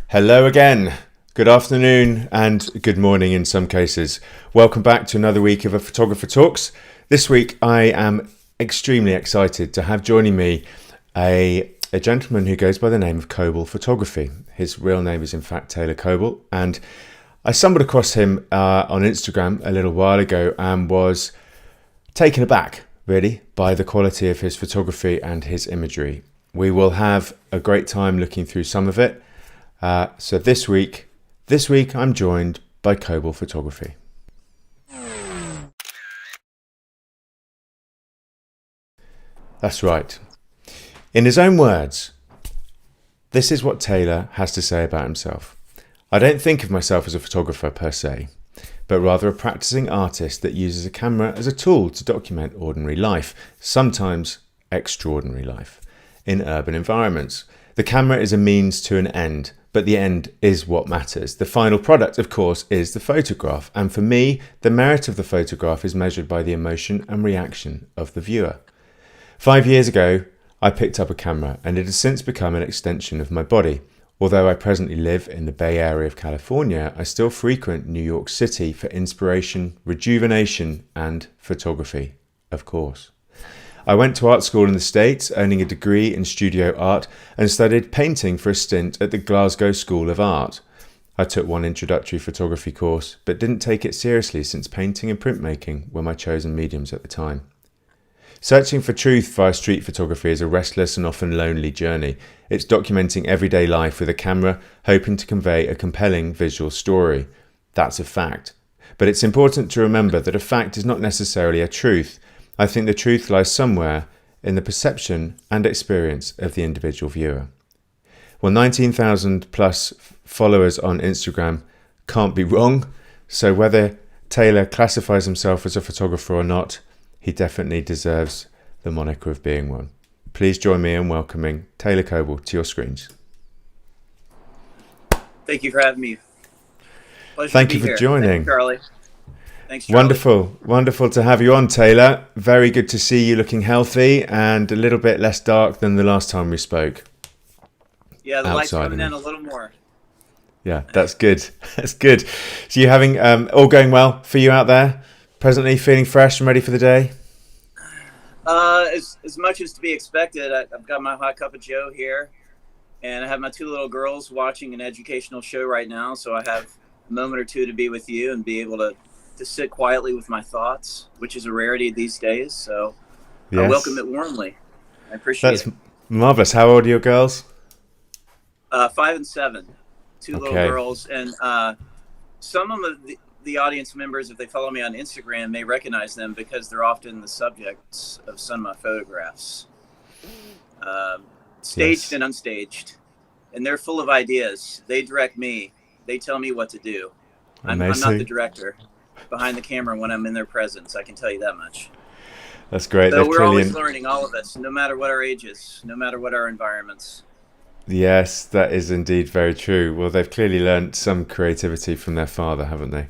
Hello again. Good afternoon and good morning in some cases. Welcome back to another week of A Photographer Talks. This week I am extremely excited to have joining me a gentleman who goes by the name of Coble Photography. His real name is in fact Taylor Coble, and I stumbled across him on Instagram a little while ago and was taken aback really by the quality of his photography and his imagery. We will have a great time looking through some of it. So this week I'm joined by Coble Photography. That's right. In his own words, this is what Taylor has to say about himself. I don't think of myself as a photographer per se, but rather a practicing artist that uses a camera as a tool to document ordinary life, sometimes extraordinary life, in urban environments. The camera is a means to an end, but the end is what matters. The final product, of course, is the photograph. And for me, the merit of the photograph is measured by the emotion and reaction of the viewer. 5 years ago, I picked up a camera and it has since become an extension of my body. Although I presently live in the Bay Area of California, I still frequent New York City for inspiration, rejuvenation, and photography, of course. I went to art school in the States, earning a degree in studio art, and studied painting for a stint at the Glasgow School of Art. I took one introductory photography course, but didn't take it seriously since painting and printmaking were my chosen mediums at the time. Searching for truth via street photography is a restless and often lonely journey. It's documenting everyday life with a camera, hoping to convey a compelling visual story. That's a fact. But it's important to remember that a fact is not necessarily a truth. I think the truth lies somewhere in the perception and experience of the individual viewer. Well, 19,000 plus followers on Instagram can't be wrong. So whether Taylor classifies himself as a photographer or not, he definitely deserves the moniker of being one. Please join me in welcoming Taylor Coble to your screens. Thank you for having me. Pleasure Thank to you be for here. joining. Thanks, Charlie. Thanks, Charlie. Wonderful to have you on, Taylor. Very good to see you looking healthy and a little bit less dark than the last time we spoke. Yeah, the light's coming in a little more. Yeah, that's good. That's good. So you're having all going well for you out there? Presently feeling fresh and ready for the day? As much as to be expected. I've got my hot cup of Joe here, and I have my two little girls watching an educational show right now, so I have a moment or two to be with you and be able to sit quietly with my thoughts, which is a rarity these days. So Yes. I welcome it warmly. I appreciate it. That's marvelous. How old are your girls? 5 and 7, two little Okay. girls, and some of the audience members, if they follow me on Instagram, may recognize them because they're often the subjects of some of my photographs, staged Yes. and unstaged, and they're full of ideas. They direct me. They tell me what to do. I'm not the Amazing. director behind the camera when I'm in their presence. I can tell you that much. That's great. So They've we're always clearly... learning, all of us, no matter what our ages, no matter what our environments. Yes, that is indeed very true. Well, they've clearly learnt some creativity from their father, haven't they?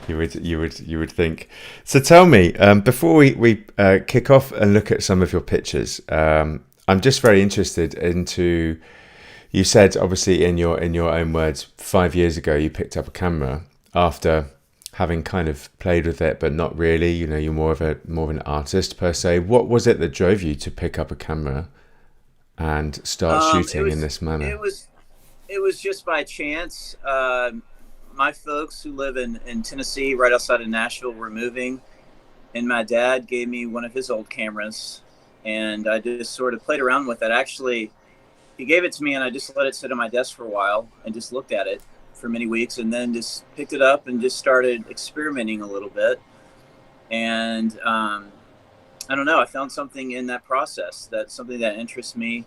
You would think. So tell me, before we kick off and look at some of your pictures, I'm just very interested into. You said obviously in your own words, 5 years ago you picked up a camera after having kind of played with it, but not really. You know, you're more of an artist per se. What was it that drove you to pick up a camera and start shooting in this manner? It was just by chance. My folks who live in Tennessee, right outside of Nashville, were moving, and my dad gave me one of his old cameras, and I just sort of played around with it. Actually, he gave it to me, and I just let it sit on my desk for a while and just looked at it for many weeks, and then just picked it up and just started experimenting a little bit. And I don't know, I found something in that process, that's something that interests me.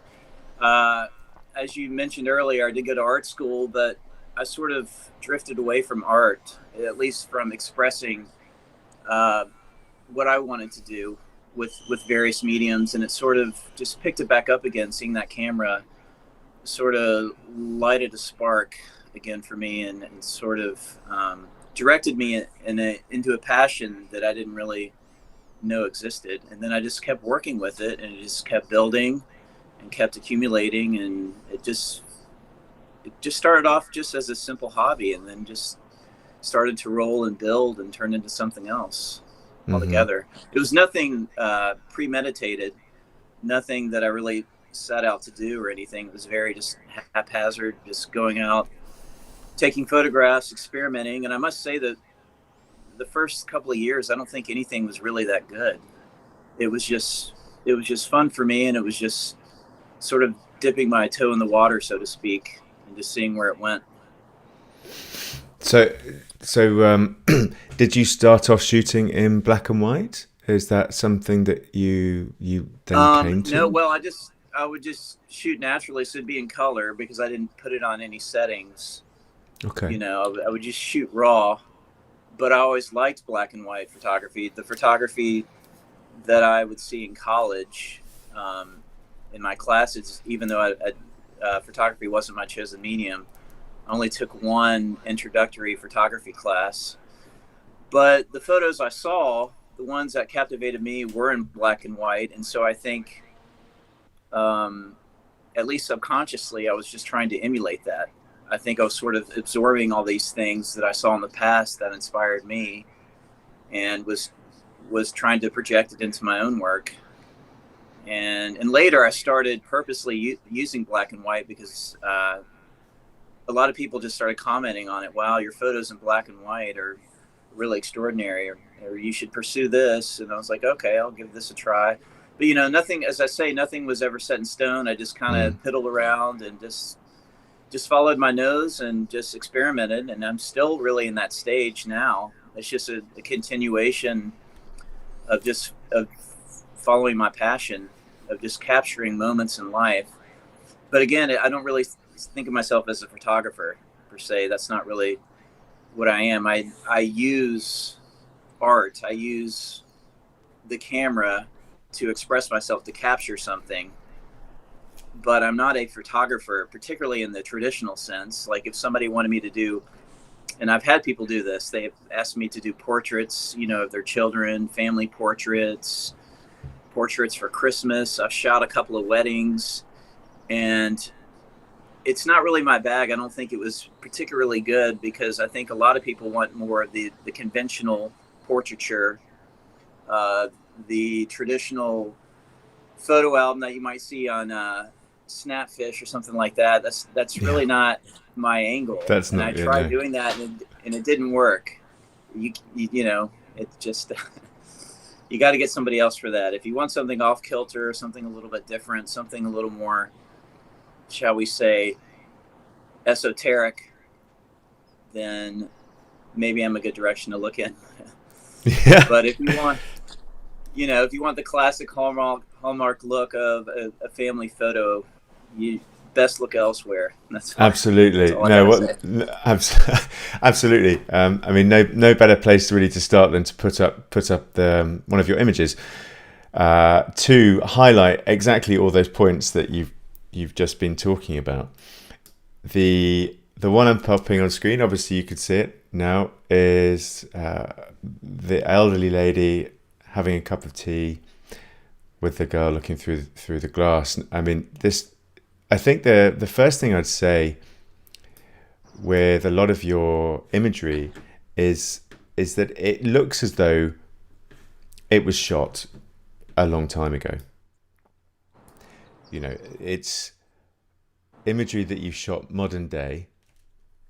As you mentioned earlier, I did go to art school, but I sort of drifted away from art, at least from expressing what I wanted to do with various mediums, and it sort of just picked it back up again. Seeing that camera sort of lighted a spark again for me, and sort of directed me into a passion that I didn't really know existed. And then I just kept working with it, and it just kept building and kept accumulating, and it just it just started off just as a simple hobby, and then just started to roll and build and turn into something else Mm-hmm. altogether. It was nothing premeditated, nothing that I really set out to do or anything. It was very just haphazard, just going out, taking photographs, experimenting. And I must say that the first couple of years, I don't think anything was really that good. It was just, it was just fun for me, and it was just sort of dipping my toe in the water, so to speak, and just seeing where it went. So, so did you start off shooting in black and white? Is that something that you then came No, to? well, I would just shoot naturally, so it'd be in color because I didn't put it on any settings. Okay. I would just shoot raw, but I always liked black and white photography. The photography that I would see in college, in my classes, even though photography wasn't my chosen medium, I only took one introductory photography class. But the photos I saw, the ones that captivated me, were in black and white, and so I think, um, at least subconsciously, I was just trying to emulate that. I think I was sort of absorbing all these things that I saw in the past that inspired me, and was trying to project it into my own work. And later I started purposely using black and white because a lot of people just started commenting on it. Wow, your photos in black and white are really extraordinary, or you should pursue this. And I was like, okay, I'll give this a try. But nothing, as I say, nothing was ever set in stone. I just kind Mm. of piddled around and just followed my nose and just experimented. And I'm still really in that stage now. It's just a continuation of just of following my passion, of just capturing moments in life. But again, I don't really think of myself as a photographer per se. That's not really what I am. I use art. I use the camera to express myself, to capture something. But I'm not a photographer, particularly in the traditional sense. Like if somebody wanted me to do, and I've had people do this, they've asked me to do portraits, of their children, family portraits, portraits for Christmas. I've shot a couple of weddings, and it's not really my bag. I don't think it was particularly good because I think a lot of people want more of the conventional portraiture, uh, the traditional photo album that you might see on Snapfish or something like that. That's Yeah, really not my angle. that's And I not, tried doing that, and it didn't work. It just you got to get somebody else for that. If you want something off kilter, something a little bit different, something a little more, shall we say, esoteric, then maybe I'm a good direction to look in. yeah. But if you want the classic hallmark look of a family photo, you best look elsewhere. That's Absolutely. all I No, gotta what? say. Absolutely. I mean, no better place really to start than to put up the one of your images to highlight exactly all those points that you've just been talking about. The one I'm popping on screen, obviously you could see it now, is the elderly lady having a cup of tea with the girl looking through the glass. I mean, this. I think the first thing I'd say with a lot of your imagery is that it looks as though it was shot a long time ago. It's imagery that you've shot modern day,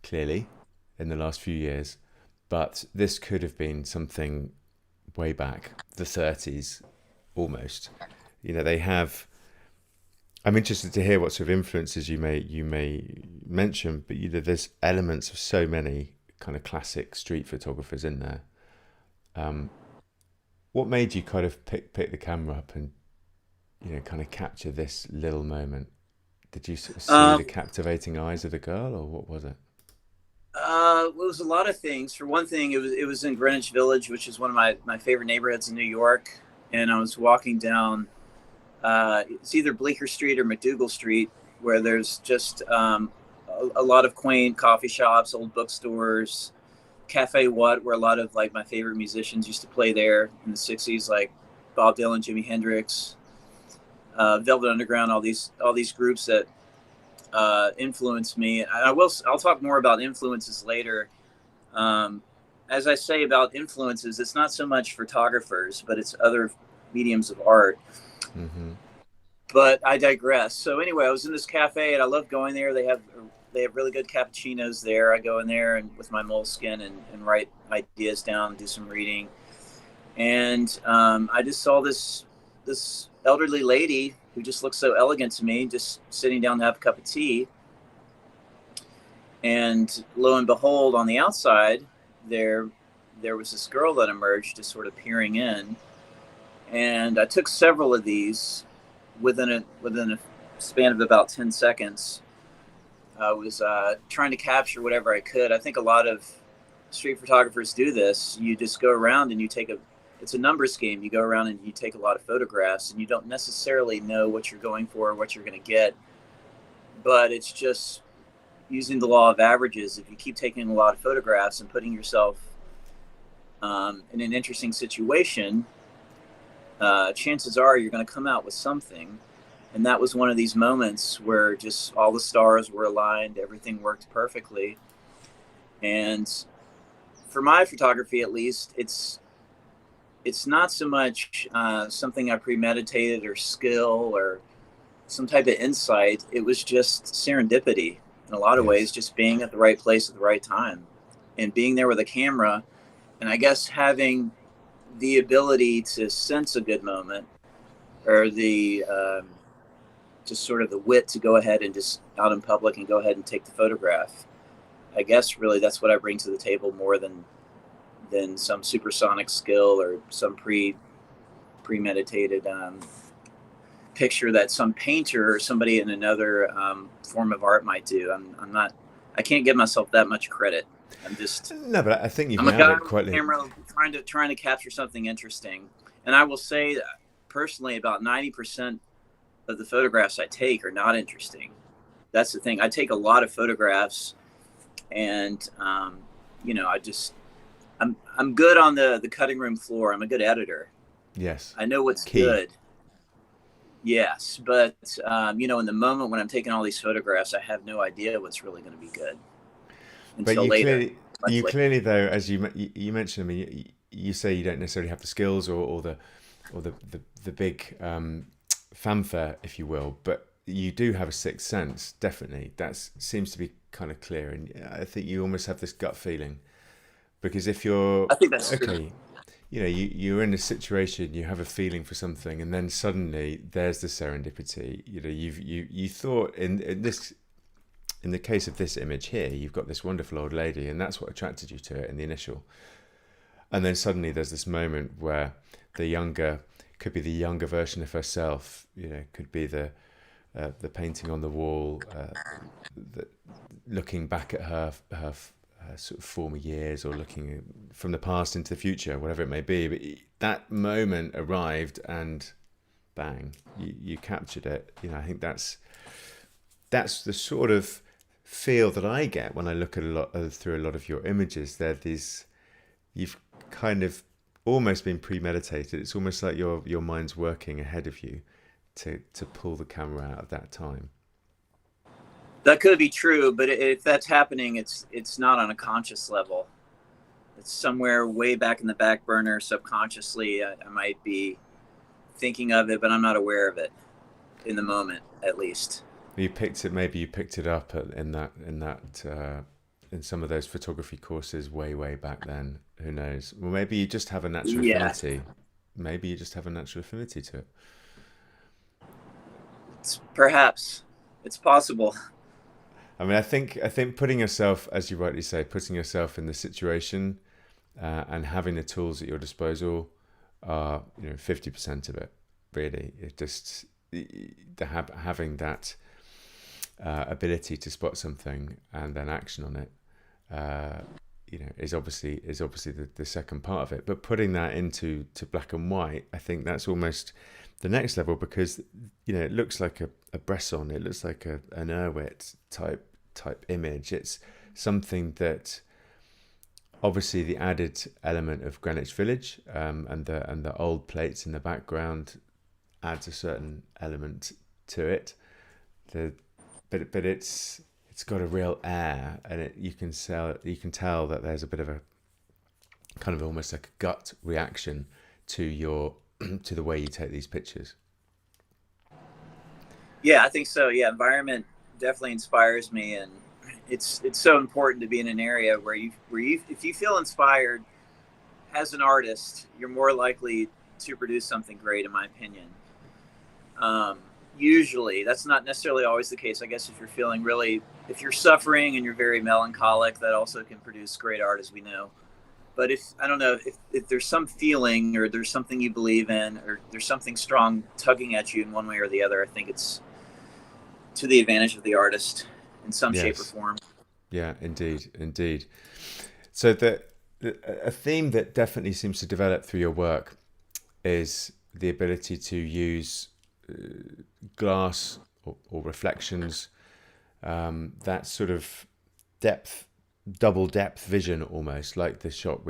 clearly, in the last few years, but this could have been something way back, the 30s almost. They have. I'm interested to hear what sort of influences you may mention, but there's elements of so many kind of classic street photographers in there. Um, what made you kind of pick the camera up and kind of capture this little moment? Did you sort of see the Um, captivating eyes of the girl, or what was it? it was a lot of things. For one thing, it was in Greenwich Village, which is one of my favorite neighborhoods in New York. And I was walking down, it's either Bleecker Street or McDougal Street, where there's just a lot of quaint coffee shops, old bookstores, Cafe What, where a lot of like my favorite musicians used to play there in the '60s, like Bob Dylan, Jimi Hendrix, Velvet Underground, all these groups that influenced me. I'll talk more about influences later. Um, as I say about influences, it's not so much photographers, but it's other mediums of art. Mm-hmm. But I digress. So anyway, I was in this cafe and I love going there. They have really good cappuccinos there. I go in there and with my moleskin and write ideas down, do some reading. And I just saw this elderly lady who just looked so elegant to me, just sitting down to have a cup of tea. And lo and behold, on the outside, there was this girl that emerged, just sort of peering in. And I took several of these within a span of about 10 seconds. I was trying to capture whatever I could. I think a lot of street photographers do this. You just go around and it's a numbers game. You go around and you take a lot of photographs, and you don't necessarily know what you're going for or what you're going to get. But it's just using the law of averages. If you keep taking a lot of photographs and putting yourself in an interesting situation, chances are you're going to come out with something. And that was one of these moments where just all the stars were aligned, everything worked perfectly. And for my photography, at least, it's not so much something I premeditated or skill or some type of insight. It was just serendipity in a lot of ways, Yes. just being at the right place at the right time and being there with a camera. And I guess having the ability to sense a good moment, or the just sort of the wit to go ahead and just out in public and go ahead and take the photograph. I guess really that's what I bring to the table more than some supersonic skill or some premeditated picture that some painter or somebody in another form of art might do. I'm not. I can't give myself that much credit. No, but I think you've I'm a nailed guy it with a quite. camera trying to capture something interesting. And I will say that personally, about 90% of the photographs I take are not interesting. That's the thing. I take a lot of photographs, and I just I'm good on the cutting room floor. I'm a good editor. Yes. I know what's Key. good. Yes, but in the moment when I'm taking all these photographs, I have no idea what's really going to be good But until later, much you later. clearly though, as you mentioned, I mean, you say you don't necessarily have the skills or the big fanfare, if you will, but you do have a sixth sense. Definitely, that seems to be kind of clear, and I think you almost have this gut feeling because if you're I think that's true. okay, you're in a situation, you have a feeling for something, and then suddenly there's the serendipity. You thought in the case of this image here, you've got this wonderful old lady, and that's what attracted you to it in the initial. And then suddenly there's this moment where could be the younger version of herself. Could be the painting on the wall, looking back at her sort of former years, or looking from the past into the future, whatever it may be. But that moment arrived, and bang, you captured it. I think that's the sort of feel that I get when I look at through a lot of your images. You've kind of almost been premeditated. It's almost like your mind's working ahead of you to pull the camera out at that time. That could be true, but if that's happening, it's not on a conscious level. It's somewhere way back in the back burner, subconsciously. I might be thinking of it, but I'm not aware of it in the moment, at least. Maybe you picked it up in some of those photography courses way back then. Who knows? Well, maybe you just have a natural Yeah, affinity. Maybe you just have a natural affinity to it. perhaps it's possible. I mean, I think putting yourself, as you rightly say, putting yourself in the situation and having the tools at your disposal are 50% of it. Really, it just having that ability to spot something and then action on it, is obviously the second part of it. But putting that into black and white, I think that's almost the next level, because it looks like a Bresson, it looks like an Erwitt type image. It's something that obviously the added element of Greenwich Village and the old plates in the background adds a certain element to it. but it's got a real air, and you can tell that there's a bit of a kind of almost like a gut reaction to your to the way you take these pictures. Yeah, I think so. Yeah, environment definitely inspires me, and it's so important to be in an area where you if you feel inspired as an artist, you're more likely to produce something great, in my opinion. Usually, that's not necessarily always the case. I guess if you're suffering and you're very melancholic, that also can produce great art, as we know. But if I don't know if there's some feeling or there's something you believe in or there's something strong tugging at you in one way or the other, I think it's to the advantage of the artist in some shape or Yes. form. Yeah, indeed, indeed. So a theme that definitely seems to develop through your work is the ability to use glass or reflections, that sort of depth, double depth vision, almost like the shot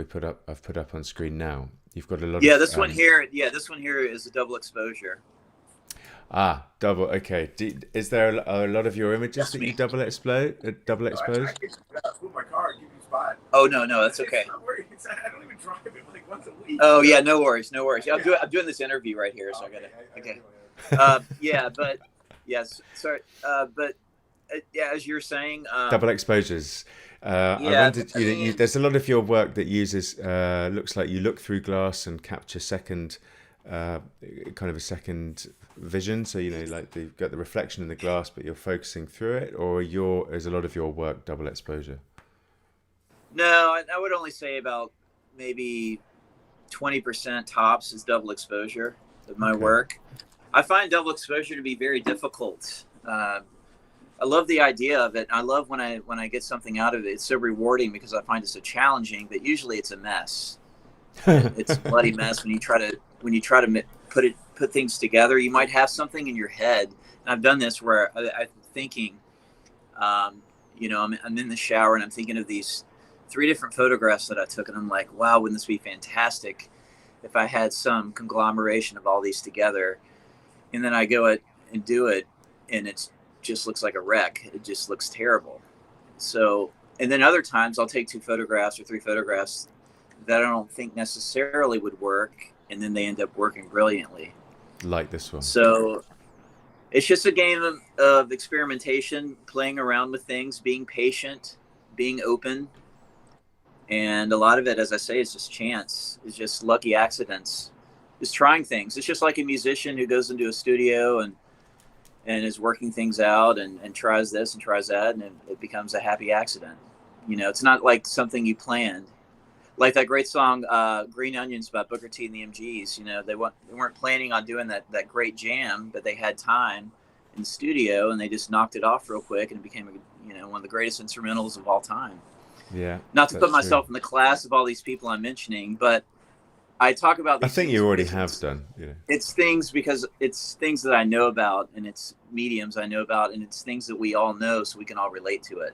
I've put up on screen now. You've got a lot Yeah, of this one here. Yeah, this one here is a double exposure. double. Okay, is there a lot of your images That's that you me. double No, actually, I expose? can move my car and give you a spot. Oh no, that's okay. It's not worried. I don't even drive it like once a week. Oh yeah, no worries, no worries. Yeah. I'm doing this interview right here, so I gotta. Okay. I Yeah, but yes, sorry. But yeah, as you're saying, Double exposures. I yeah, wondered, I mean, there's a lot of your work that uses, looks like you look through glass and capture uh, kind of a second vision. So, like you've got the reflection in the glass, but you're focusing through it, or is a lot of your work double exposure? no, I would only say about maybe 20% tops is double exposure of my Okay. work. I find double exposure to be very difficult. I love the idea of it. I love when I get something out of it. It's so rewarding because I find it so challenging. But usually it's a mess. It's a bloody mess when you try to put things together. You might have something in your head. And I've done this where I'm thinking, I'm in the shower and I'm thinking of these 3 different photographs that I took, and I'm like, wow, wouldn't this be fantastic if I had some conglomeration of all these together? And then I go and do it, and it's just looks like a wreck. It just looks terrible. So, and then other times I'll take 2 photographs or 3 photographs that I don't think necessarily would work, and then they end up working brilliantly. Like this one. So it's just a game of experimentation, playing around with things, being patient, being open. And a lot of it, as I say, is just chance. It's just lucky accidents. Just trying things. It's just like a musician who goes into a studio and is working things out and tries this and tries that, and it becomes a happy accident. It's not like something you planned. Like that great song, Green Onions by Booker T and the MGs. They weren't planning on doing that great jam, but they had time in the studio, and they just knocked it off real quick, and it became one of the greatest instrumentals of all time. Yeah. Not to put That's myself true. in the class of all these people I'm mentioning, but I talk about I these think things you already because have done. it's things because it's things that I know about, and it's mediums I know about, and it's things that we all know, so we can all relate to it.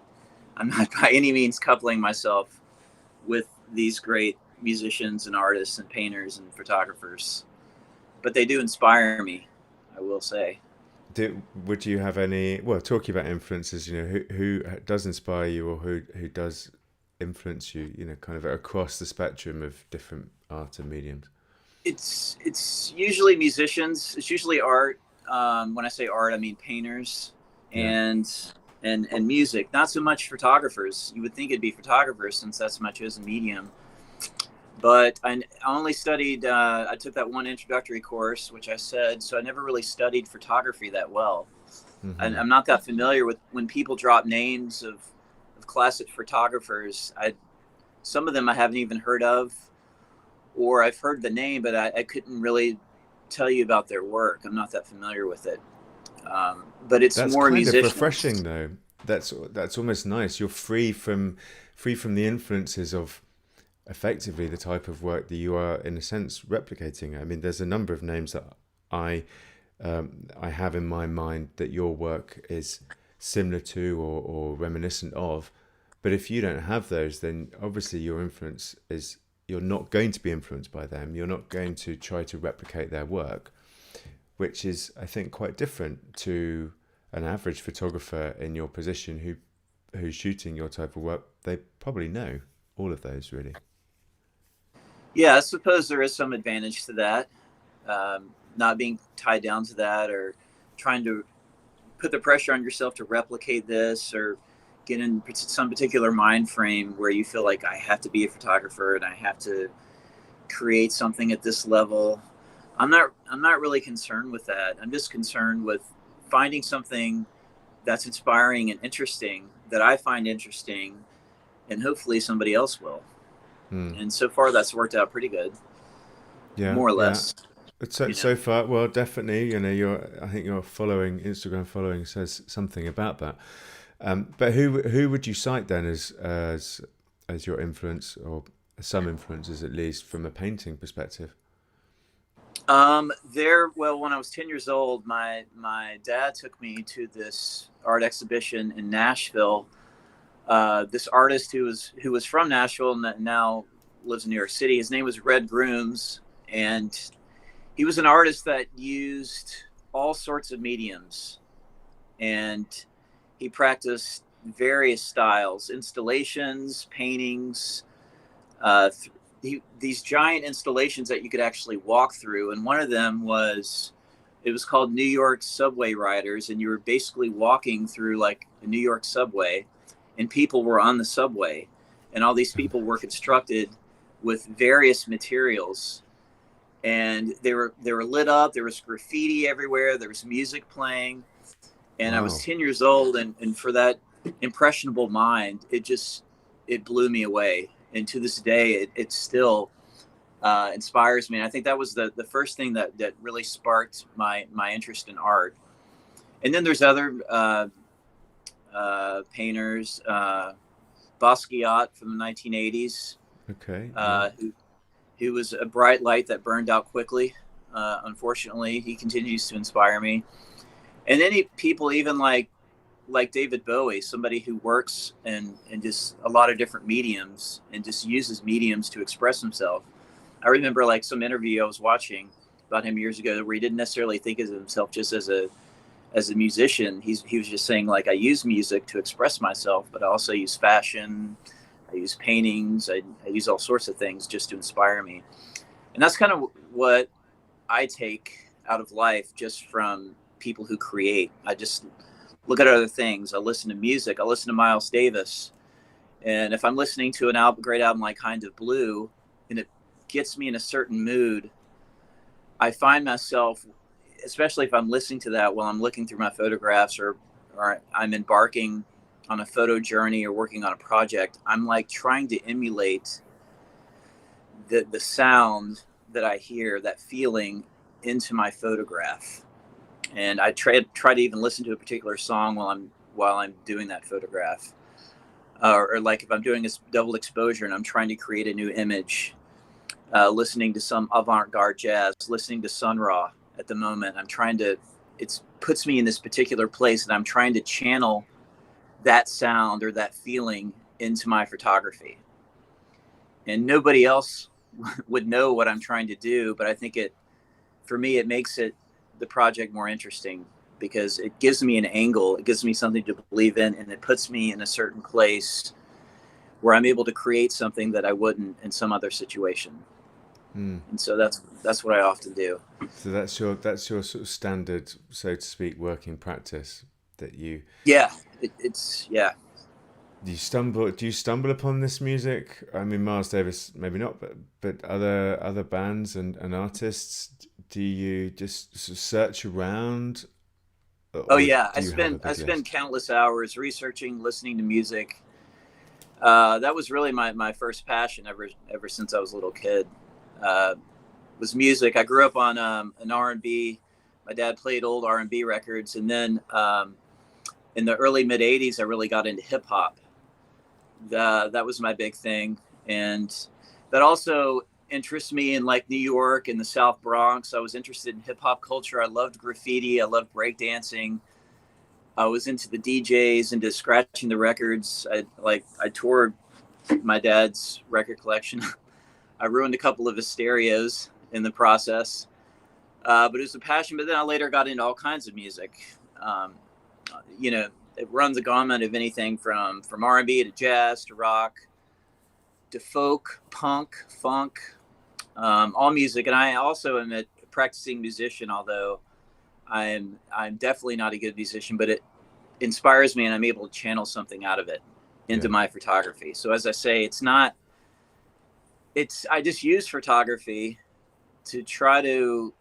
I'm not by any means coupling myself with these great musicians and artists and painters and photographers, but they do inspire me, I will say. Would you have any? Well, talking about influences, who does inspire you, or who does influence you? Kind of across the spectrum of different art and mediums. It's usually musicians. It's usually art. When I say art, I mean painters Yeah. and music. Not so much photographers. You would think it'd be photographers since that's my chosen medium. But I only studied. I took that one introductory course, which I said. So I never really studied photography that well. Hmm. I'm not that familiar with when people drop names of classic photographers. Some of them I haven't even heard of, or I've heard the name, but I couldn't really tell you about their work. I'm not that familiar with it. But it's That's more kind of musicians. refreshing, though. That's almost nice. You're free from the influences of effectively the type of work that you are, in a sense, replicating. I mean, there's a number of names that I I have in my mind that your work is similar to or reminiscent of. But if you don't have those, then obviously your influence is you're not going to be influenced by them. You're not going to try to replicate their work, which is, I think, quite different to an average photographer in your position who's shooting your type of work, they probably know all of those, really. Yeah, I suppose there is some advantage to that, not being tied down to that, or trying to put the pressure on yourself to replicate this, or get in some particular mind frame where you feel like I have to be a photographer and I have to create something at this level. I'm not really concerned with that. I'm just concerned with finding something that's inspiring and interesting, that I find interesting, and hopefully somebody else will. And so far that's worked out pretty good. Yeah, More or yeah. less. So far, well, definitely, I think your Instagram following says something about that. But who would you cite then as your influence, or some influences at least, from a painting perspective? Well, when I was 10 years old, my dad took me to this art exhibition in Nashville. This artist who was from Nashville and now lives in New York City, his name was Red Grooms, and he was an artist that used all sorts of mediums, and he practiced various styles, installations, paintings, these giant installations that you could actually walk through. And one of them was called New York Subway Riders, and you were basically walking through like a New York subway, and people were on the subway, and all these people were constructed with various materials, and they were lit up. There was graffiti everywhere. There was music playing, and wow. I was 10 years old, and for that impressionable mind, it blew me away. And to this day, it still inspires me. And I think that was the first thing that really sparked my interest in art. And then there's other painters, Basquiat from the 1980s. Okay. Who was a bright light that burned out quickly. Unfortunately, he continues to inspire me. And then people even like David Bowie, somebody who works in just a lot of different mediums and just uses mediums to express himself. I remember like some interview I was watching about him years ago where he didn't necessarily think of himself just as a musician. He was just saying, like, I use music to express myself, but I also use fashion, I use paintings, I use all sorts of things just to inspire me. And that's kind of what I take out of life just from people who create. I just look at other things. I listen to music. I listen to Miles Davis. And if I'm listening to an great album like Kind of Blue, and it gets me in a certain mood, I find myself, especially if I'm listening to that while I'm looking through my photographs, or I'm embarking on a photo journey or working on a project, I'm like trying to emulate the sound that I hear, that feeling, into my photograph. And I try to even listen to a particular song while I'm doing that photograph, or like if I'm doing a double exposure and I'm trying to create a new image, listening to some avant-garde jazz, listening to Sun Ra at the moment. It puts me in this particular place, and I'm trying to channel that sound or that feeling into my photography. And nobody else would know what I'm trying to do, but I think for me, it makes the project more interesting, because it gives me an angle, it gives me something to believe in, and it puts me in a certain place where I'm able to create something that I wouldn't in some other situation. And so that's what I often do. So that's your sort of standard, so to speak, working practice that you. Yeah, Do you stumble upon this music? I mean, Miles Davis, maybe not, but other bands and artists. Do you just sort of search around? Oh yeah, I spend countless hours researching, listening to music. That was really my first passion ever since I was a little kid. Was music. I grew up on an R&B. My dad played old R&B records, and then in the early mid '80s, I really got into hip hop. That was my big thing, and that also interests me in like New York and the South Bronx. I was interested in hip hop culture. I loved graffiti. I loved breakdancing. I was into the DJs, into scratching the records. I toured my dad's record collection. I ruined a couple of his stereos in the process, but it was a passion. But then I later got into all kinds of music. you know, it runs a gamut of anything from R&B to jazz to rock to folk, punk, funk, all music. And I also am a practicing musician, although I'm definitely not a good musician, but it inspires me and I'm able to channel something out of it into my photography. So as I say, I just use photography to try to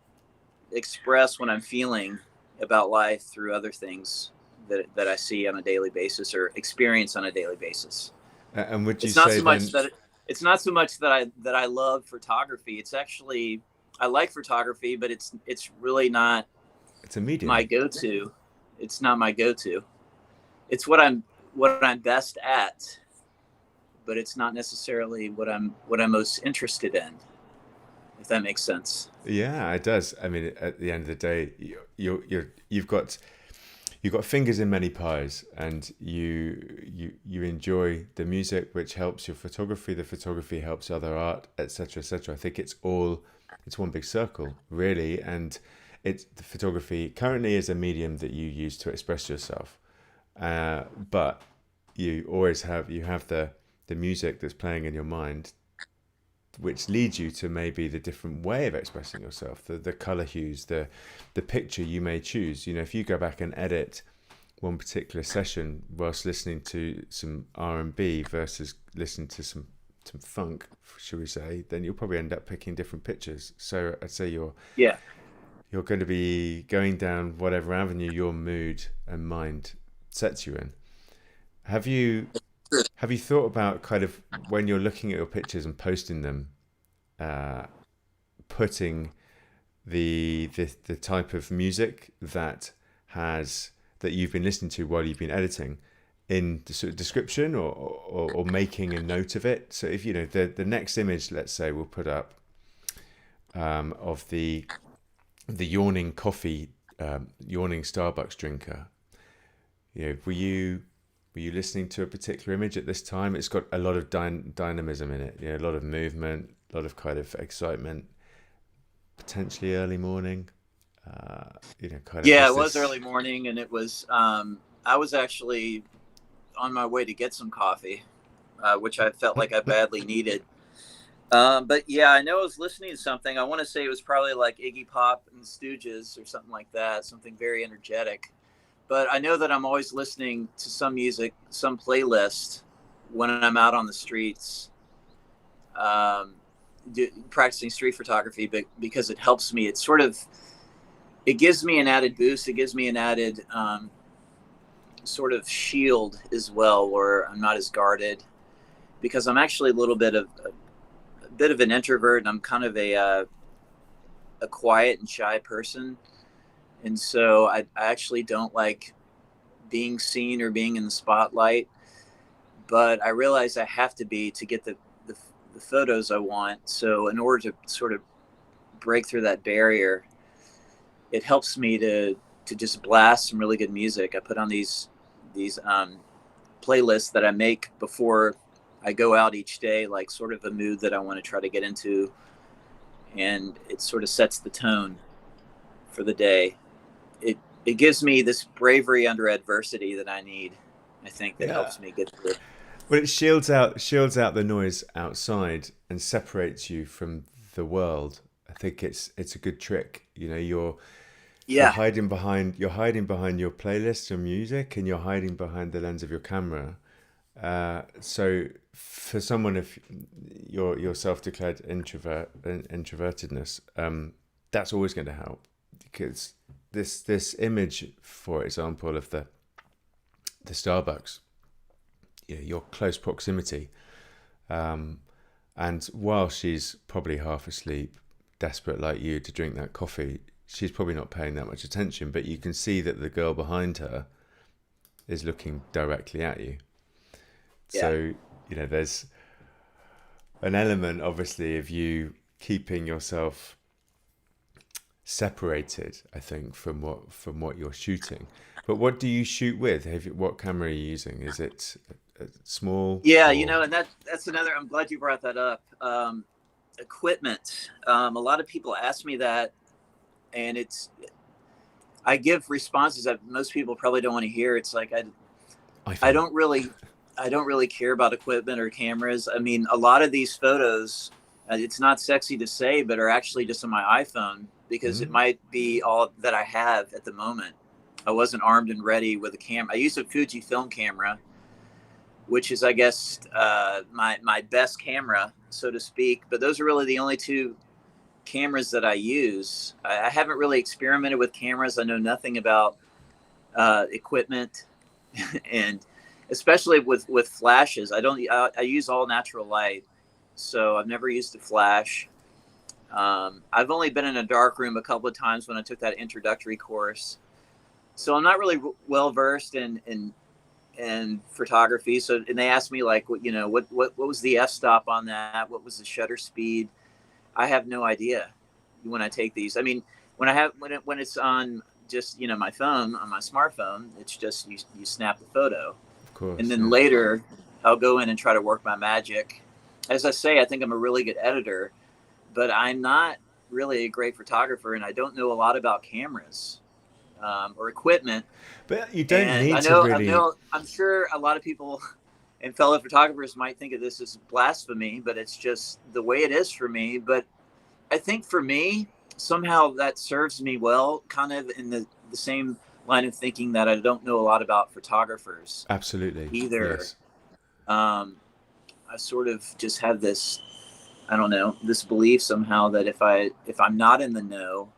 express what I'm feeling about life through other things that I see on a daily basis or experience on a daily basis. And would you It's not say so much that it's not so much that I love photography. It's actually, I like photography, but it's really not, it's a medium, my go-to. It's not my go-to. It's what I'm best at, but it's not necessarily what I'm most interested in, if that makes sense. Yeah, it does. I mean, at the end of the day, you've got fingers in many pies, and you enjoy the music, which helps your photography. The photography helps other art, etc., etc. I think it's one big circle, really, and the photography currently is a medium that you use to express yourself, but you always have the music that's playing in your mind, which leads you to maybe the different way of expressing yourself, the color hues, the picture you may choose. You know, if you go back and edit one particular session whilst listening to some R&B versus listening to some funk, shall we say, then you'll probably end up picking different pictures. So I'd say you're going to be going down whatever avenue your mood and mind sets you in. Have you thought about kind of when you're looking at your pictures and posting them, putting the type of music that you've been listening to while you've been editing in the sort of description, or making a note of it? So if you know the next image, let's say we'll put up of the yawning Starbucks drinker. You know, were you listening to a particular image at this time? It's got a lot of dynamism in it, you know, a lot of movement, a lot of kind of excitement, potentially early morning, you know, kind of. Yeah, it was early morning, and it was, I was actually on my way to get some coffee, which I felt like I badly needed. But yeah, I know I was listening to something. I want to say it was probably like Iggy Pop and the Stooges or something like that, something very energetic. But I know that I'm always listening to some music, some playlist when I'm out on the streets, practicing street photography, but because it helps me. It gives me an added boost. It gives me an added sort of shield as well, where I'm not as guarded, because I'm actually a bit of an introvert, and I'm kind of a quiet and shy person. And so I actually don't like being seen or being in the spotlight, but I realize I have to be to get the photos I want. So in order to sort of break through that barrier, it helps me to just blast some really good music. I put on these playlists that I make before I go out each day, like sort of a mood that I want to try to get into, and it sort of sets the tone for the day. It gives me this bravery under adversity that I need. I think that helps me get through. Well, it shields out the noise outside and separates you from the world. I think it's a good trick. You know, you're hiding behind your playlist, your music, and you're hiding behind the lens of your camera. So for someone, if you're self-declared introvertedness, that's always going to help, because this image, for example, of the Starbucks, you know, your close proximity, and while she's probably half asleep, desperate like you to drink that coffee, she's probably not paying that much attention, but you can see that the girl behind her is looking directly at you. Yeah. So, you know, there's an element, obviously, of you keeping yourself separated, I think, from what you're shooting. But what do you shoot with? What camera are you using? Is it a small? Yeah, you know, and that's another. I'm glad you brought that up. Equipment. A lot of people ask me that, and I give responses that most people probably don't want to hear. It's like I iPhone. don't really care about equipment or cameras. I mean, a lot of these photos, it's not sexy to say, but are actually just on my iPhone because it might be all that I have at the moment. I wasn't armed and ready with a camera. I used a Fuji film camera, which is, I guess, my best camera, so to speak. But those are really the only two cameras that I use. I haven't really experimented with cameras. I know nothing about equipment, and especially with flashes. I use all natural light, so I've never used a flash. I've only been in a dark room a couple of times when I took that introductory course, so I'm not really well versed in photography. So, and they asked me like, what was the f-stop on that? What was the shutter speed? I have no idea when I take these. I mean, when it's on just, my phone, on my smartphone, it's just, you snap the photo. Of course. And then later I'll go in and try to work my magic. As I say, I think I'm a really good editor, but I'm not really a great photographer, and I don't know a lot about cameras or equipment. But you don't And need to really. I'm sure a lot of people and fellow photographers might think of this as blasphemy, but it's just the way it is for me. But I think for me, somehow that serves me well, kind of in the same line of thinking that I don't know a lot about photographers. Absolutely. Either. Yes. I sort of just have this, I don't know, this belief somehow that if I'm not in the know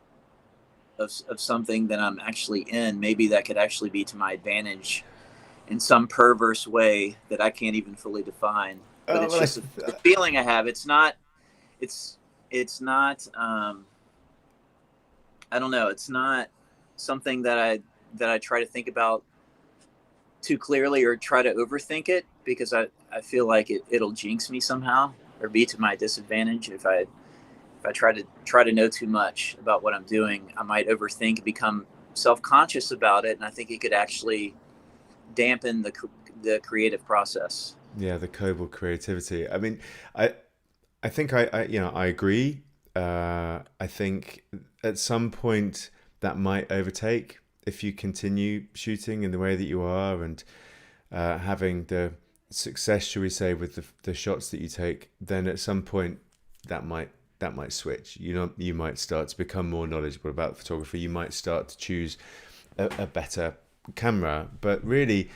of something that I'm actually in, maybe that could actually be to my advantage in some perverse way that I can't even fully define. But it's just the feeling I have. It's not, I don't know. It's not something that I try to think about too clearly or try to overthink it, because I feel like it'll jinx me somehow or be to my disadvantage. If I try to know too much about what I'm doing, I might overthink and become self-conscious about it. And I think it could actually dampen the creative process. Yeah, the Coble creativity. I mean, I think I agree. I think at some point that might overtake if you continue shooting in the way that you are, and having the success, shall we say, with the shots that you take. Then at some point that might switch. You might start to become more knowledgeable about photography. You might start to choose a better camera. But really,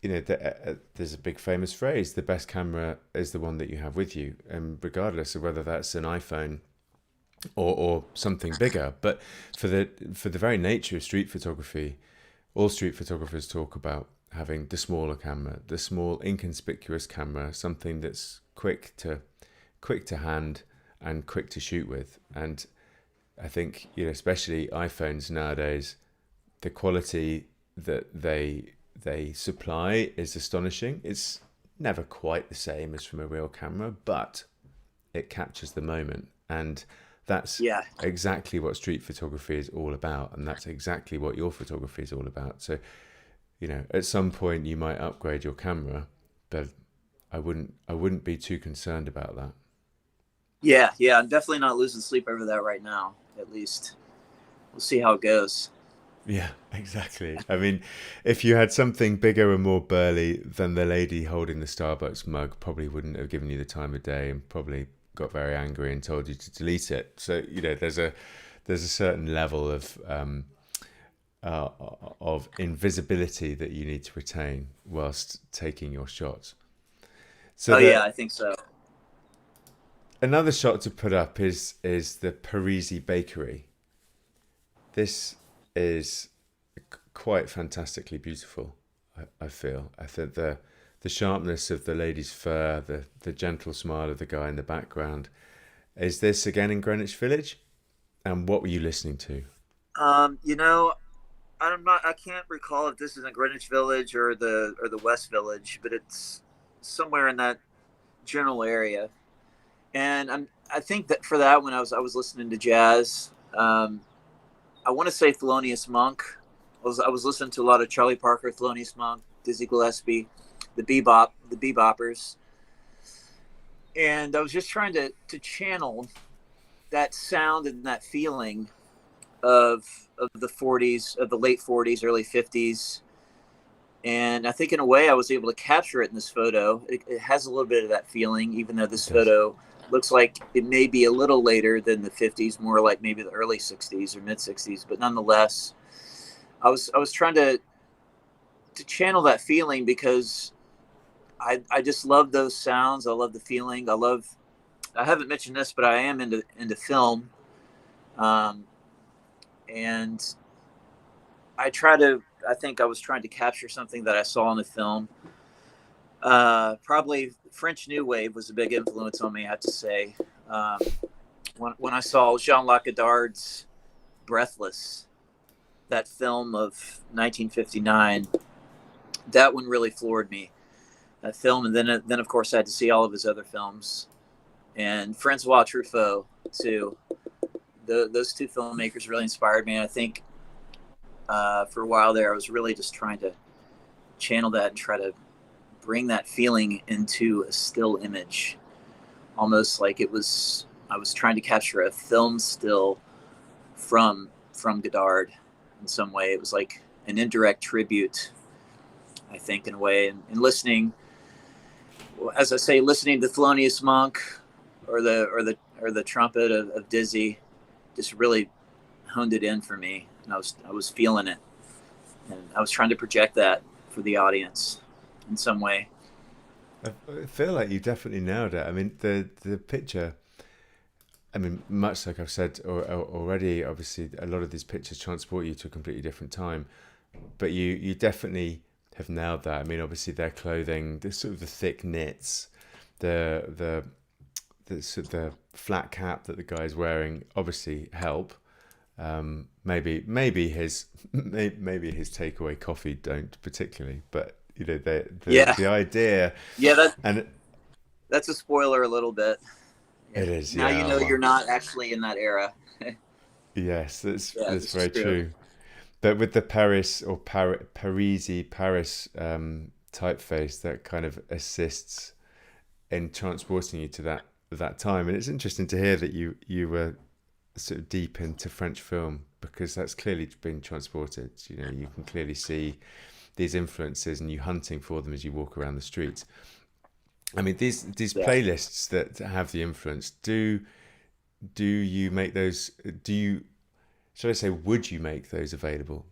there's a big famous phrase: the best camera is the one that you have with you, and regardless of whether that's an iPhone or something bigger. But for the very nature of street photography, all street photographers talk about having the smaller camera, the small inconspicuous camera, something that's quick to hand and quick to shoot with. And I think, especially iPhones nowadays, the quality that they supply is astonishing. It's never quite the same as from a real camera, but it captures the moment. And that's exactly what street photography is all about. And that's exactly what your photography is all about. So, at some point you might upgrade your camera, but I wouldn't be too concerned about that. Yeah, I'm definitely not losing sleep over that right now, at least. We'll see how it goes. Yeah, exactly. I mean, if you had something bigger and more burly, then the lady holding the Starbucks mug probably wouldn't have given you the time of day and probably got very angry and told you to delete it. So, there's a certain level of invisibility that you need to retain whilst taking your shots. So I think so. Another shot to put up is the Parisi Bakery. This is quite fantastically beautiful. I feel the sharpness of the lady's fur, the gentle smile of the guy in the background. Is this again in Greenwich Village? And what were you listening to? I can't recall if this is in Greenwich Village or the West Village, but it's somewhere in that general area. And I think that for that one, I was listening to jazz. I want to say Thelonious Monk. I was listening to a lot of Charlie Parker, Thelonious Monk, Dizzy Gillespie, the beboppers, and I was just trying to channel that sound and that feeling of the 40s, of the late 40s, early 50s. And I think in a way I was able to capture it in this photo. It has a little bit of that feeling, even though this It does. photo looks like it may be a little later than the 50s, more like maybe the early 60s or mid 60s. But nonetheless, I was trying to channel that feeling because I just love those sounds. I love the feeling. I haven't mentioned this, but I am into film. Um, and I think I was trying to capture something that I saw in the film. Probably French New Wave was a big influence on me, I have to say. When I saw Jean-Luc Godard's Breathless, that film of 1959, that one really floored me. That film, and then of course I had to see all of his other films, and Francois Truffaut too. Those two filmmakers really inspired me. And I think for a while there, I was really just trying to channel that and try to bring that feeling into a still image, almost like I was trying to capture a film still from Godard in some way. It was like an indirect tribute, I think, in a way. And listening, as I say, listening to Thelonious Monk or the trumpet of Dizzy, just really honed it in for me, and I was feeling it, and I was trying to project that for the audience in some way. I feel like you definitely nailed it. I mean, the picture. I mean, much like I've said already, obviously a lot of these pictures transport you to a completely different time, but you definitely have nailed that. I mean, obviously their clothing, the sort of the thick knits, the sort of the flat cap that the guy's wearing, obviously help. Maybe his takeaway coffee don't particularly, but you know Yeah, the idea yeah, and that's a spoiler a little bit. Yeah. it is, Now you yeah. know Well, you're not actually in that era. yes, Yeah, that's this is very true. true. But with the Paris or Parisi Paris typeface, that kind of assists in transporting you to that time. And it's interesting to hear that you were sort of deep into French film, because that's clearly been transported. You know, you can clearly see these influences and you hunting for them as you walk around the streets. I mean, these Yeah. playlists that have the influence, do you make those? Do you, should I say, would you make those available?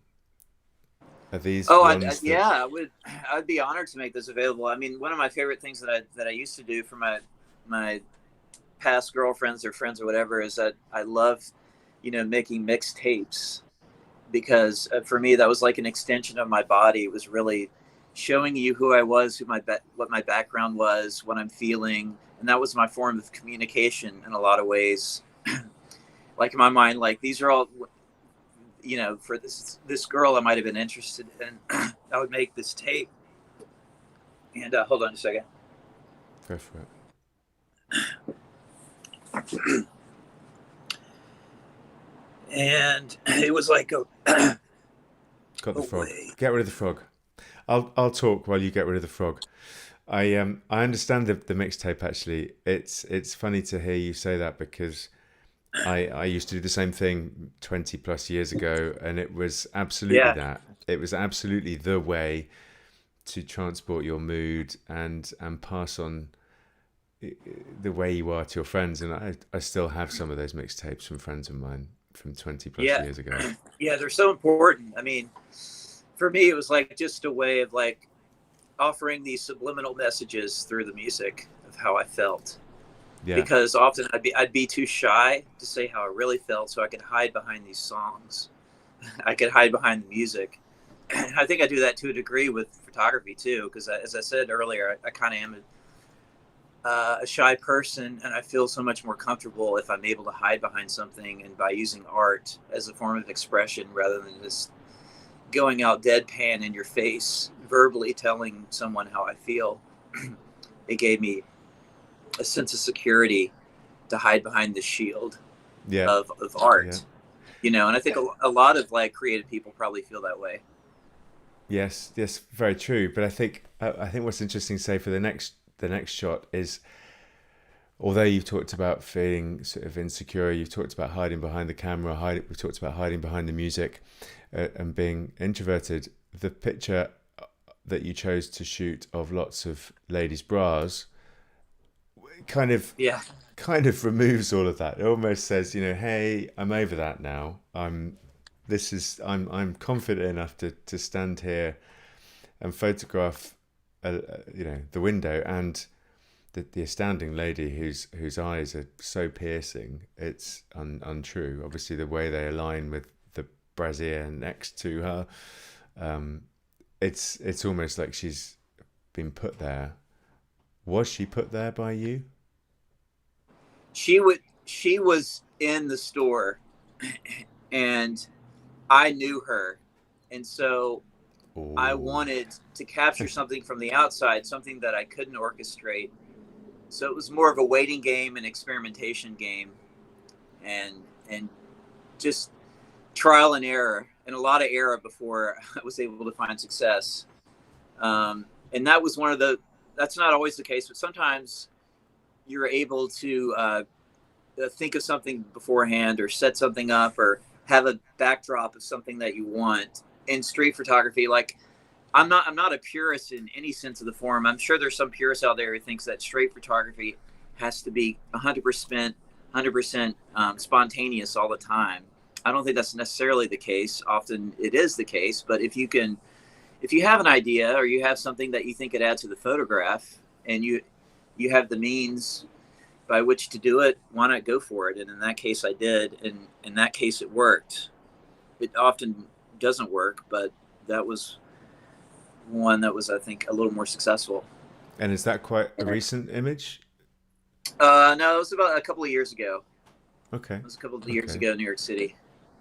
Are these Oh, ones yeah, that? I would. I'd be honored to make this available. I mean, one of my favorite things that I used to do for my past girlfriends or friends or whatever is that I love, making mixtapes, because for me that was like an extension of my body. It was really showing you who I was, what my background was, what I'm feeling, and that was my form of communication in a lot of ways. Like in my mind, like these are all, for this girl I might have been interested in. I would make this tape, and hold on a second. Go for it. And it was like Got the a frog. way. Get rid of the frog. I'll talk while you get rid of the frog. I understand the mixtape actually. It's funny to hear you say that, because I used to do the same thing 20 plus years ago, and it was absolutely Yeah, that. It was absolutely the way to transport your mood and pass on the way you are to your friends. And I still have some of those mixtapes from friends of mine from 20 plus yeah, years ago. yeah. They're so important. I mean, for me, it was like just a way of like offering these subliminal messages through the music of how I felt. Yeah, Because often I'd be too shy to say how I really felt, so I could hide behind these songs. I could hide behind the music. I think I do that to a degree with photography too, because as I said earlier, I kind of am a shy person, and I feel so much more comfortable if I'm able to hide behind something, and by using art as a form of expression rather than just going out deadpan in your face, verbally telling someone how I feel. It gave me a sense of security to hide behind the shield yeah, of yeah. art, and I think a lot of like creative people probably feel that way. Yes, yes, very true. But I think what's interesting, say, for the next shot is, although you've talked about feeling sort of insecure, you've talked about hiding behind the camera, we've talked about hiding behind the music, and being introverted. The picture that you chose to shoot of lots of ladies' bras kind of Yeah. removes all of that. It almost says, hey, I'm over that now. I'm confident enough to stand here and photograph, the window and the astounding lady whose eyes are so piercing. It's untrue. Obviously, the way they align with the brassiere next to her, it's almost like she's been put there. Was she put there by you? She was in the store, and I knew her, and so Ooh. I wanted to capture something from the outside, something that I couldn't orchestrate. So it was more of a waiting game and experimentation game, and just trial and error, and a lot of error before I was able to find success. And that was that's not always the case, but sometimes you're able to think of something beforehand, or set something up, or have a backdrop of something that you want. In street photography, like, I'm not a purist in any sense of the form. I'm sure there's some purist out there who thinks that street photography has to be 100% spontaneous all the time. I don't think that's necessarily the case. Often it is the case, but if you have an idea, or you have something that you think could add to the photograph, and you have the means by which to do it, why not go for it? And in that case, I did. And in that case, it worked. It often doesn't work, but that was one that was, I think, a little more successful. And is that quite a recent image? No, it was about a couple of years ago. Okay. It was a couple of years ago in New York City.